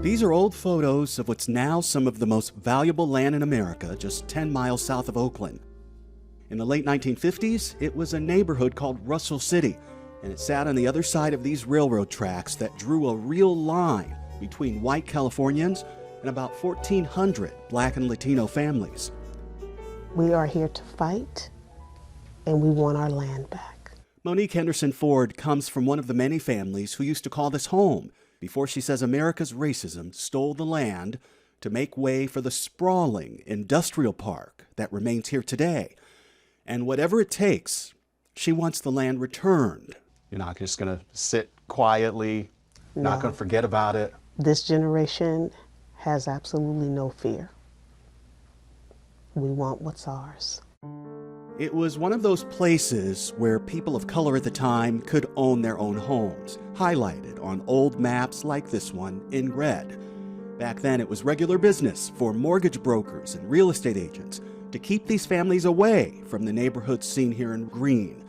These are old photos of what's now some of the most valuable land in America, just 10 miles south of Oakland. In the late 1950s, it was a neighborhood called Russell City, and it sat on the other side of these railroad tracks that drew a real line between white Californians and about 1,400 Black and Latino families. We are here to fight, and we want our land back. Monique Henderson Ford comes from one of the many families who used to call this home before she says America's racism stole the land to make way for the sprawling industrial park that remains here today. And whatever it takes, she wants the land returned. You're not just going to sit quietly, not going to forget about it. This generation has absolutely no fear. We want what's ours. It was one of those places where people of color at the time could own their own homes, highlighted on old maps like this one in red. Back then, it was regular business for mortgage brokers and real estate agents to keep these families away from the neighborhoods seen here in green.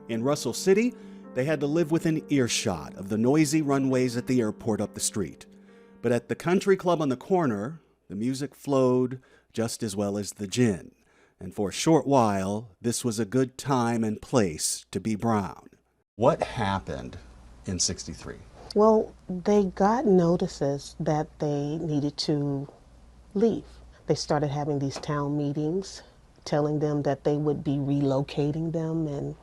In Russell City, they had to live within earshot of the noisy runways at the airport up the street. But at the country club on the corner, the music flowed just as well as the gin. And for a short while, this was a good time and place to be brown. What happened in '63? Well, they got notices that they needed to leave. They started having these town meetings, telling them that they would be relocating them and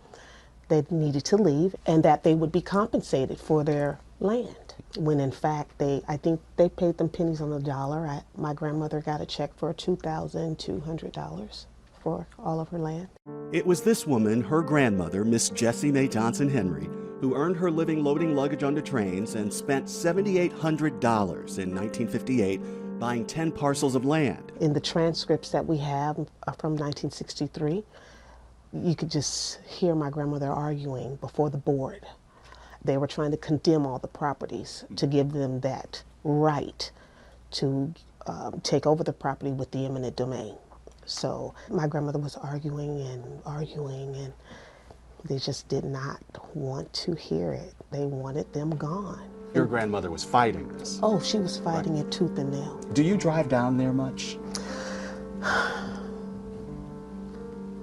they needed to leave and that they would be compensated for their land. When in fact, I think they paid them pennies on the dollar. My grandmother got a check for $2,200 for all of her land. It was this woman, her grandmother, Miss Jessie Mae Johnson Henry, who earned her living loading luggage onto trains and spent $7,800 in 1958 buying 10 parcels of land. In the transcripts that we have from 1963, you could just hear my grandmother arguing before the board. They were trying to condemn all the properties to give them that right to take over the property with the eminent domain. So my grandmother was arguing, and they just did not want to hear it. They wanted them gone. Your grandmother was fighting this? Oh, she was fighting it tooth and nail. Do you drive down there much?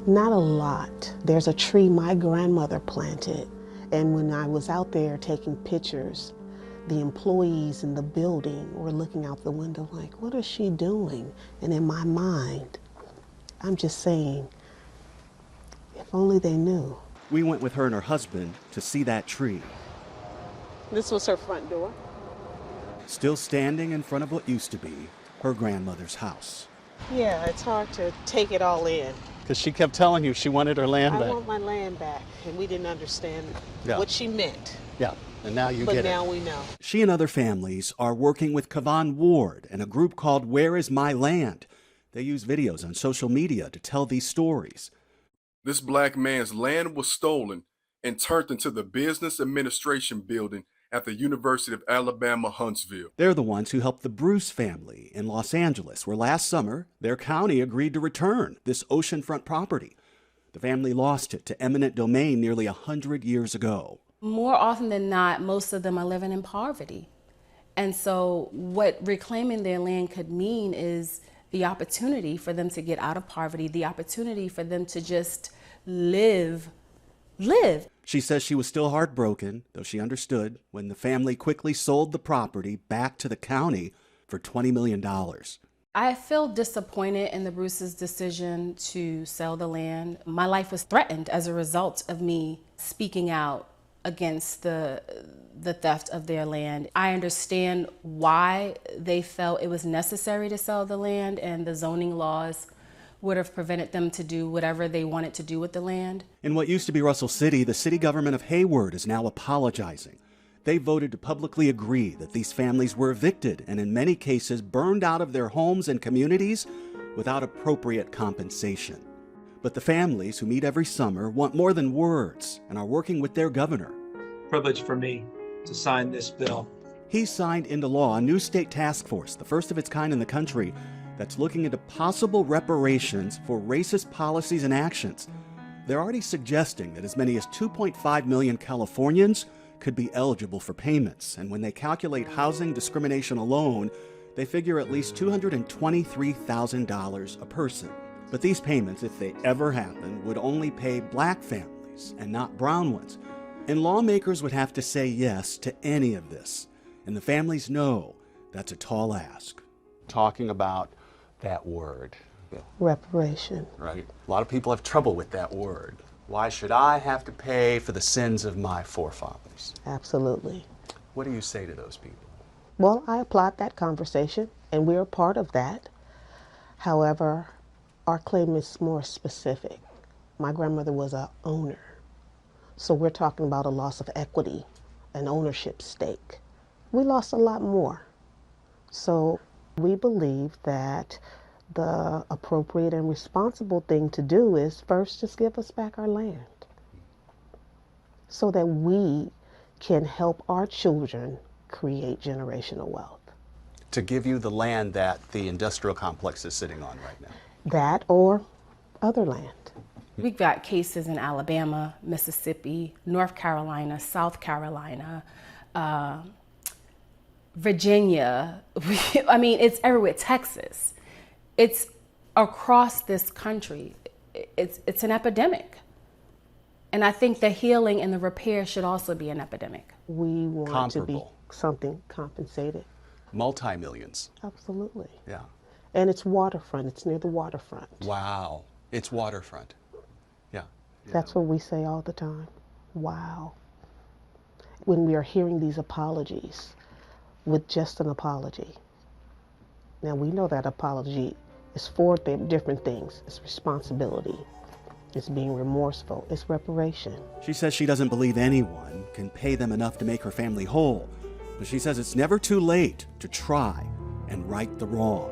Not a lot. There's a tree my grandmother planted, and when I was out there taking pictures, the employees in the building were looking out the window like, what is she doing? And in my mind, I'm just saying, if only they knew. We went with her and her husband to see that tree. This was her front door. Still standing in front of what used to be her grandmother's house. Yeah, it's hard to take it all in. Because she kept telling you she wanted her land back. I want my land back, and we didn't understand what she meant. Yeah, and now you get it. But now we know. She and other families are working with Kevon Ward and a group called Where Is My Land? They use videos on social media to tell these stories. This black man's land was stolen and turned into the Business Administration Building at the University of Alabama, Huntsville. They're the ones who helped the Bruce family in Los Angeles, where last summer their county agreed to return this oceanfront property. The family lost it to eminent domain nearly 100 years ago. More often than not, most of them are living in poverty. And so what reclaiming their land could mean is the opportunity for them to get out of poverty, the opportunity for them to just live. She says she was still heartbroken, though she understood when the family quickly sold the property back to the county for $20 million. I feel disappointed in the Bruce's decision to sell the land. My life was threatened as a result of me speaking out against the theft of their land. I understand why they felt it was necessary to sell the land, and the zoning laws would have prevented them to do whatever they wanted to do with the land. In what used to be Russell City, the city government of Hayward is now apologizing. They voted to publicly agree that these families were evicted and in many cases burned out of their homes and communities without appropriate compensation. But the families who meet every summer want more than words and are working with their governor. Privilege for me to sign this bill. He signed into law a new state task force, the first of its kind in the country, that's looking into possible reparations for racist policies and actions. They're already suggesting that as many as 2.5 million Californians could be eligible for payments, and when they calculate housing discrimination alone, they figure at least $223,000 a person. But these payments, if they ever happen, would only pay black families and not brown ones. And lawmakers would have to say yes to any of this. And the families know that's a tall ask. Talking about that word, Reparation. right? A lot of people have trouble with that word. Why should I have to pay for the sins of my forefathers? Absolutely. What do you say to those people? Well, I applaud that conversation, and we're a part of that. However, our claim is more specific. My grandmother was an owner. So we're talking about a loss of equity, an ownership stake. We lost a lot more. So we believe that the appropriate and responsible thing to do is first just give us back our land so that we can help our children create generational wealth. To give you the land that the industrial complex is sitting on right now. That or other land. We've got cases in Alabama, Mississippi, North Carolina, South Carolina, Virginia. I mean, it's everywhere. Texas. It's across this country. It's an epidemic. And I think the healing and the repair should also be an epidemic. We want to be Comparable. something compensated. Multi-millions. Absolutely. Yeah. And it's waterfront. It's near the waterfront. Wow. It's waterfront. Yeah. That's what we say all the time. Wow. When we are hearing these apologies with just an apology. Now we know that apology is four different things. It's responsibility. It's being remorseful. It's reparation. She says she doesn't believe anyone can pay them enough to make her family whole, but she says it's never too late to try and right the wrong.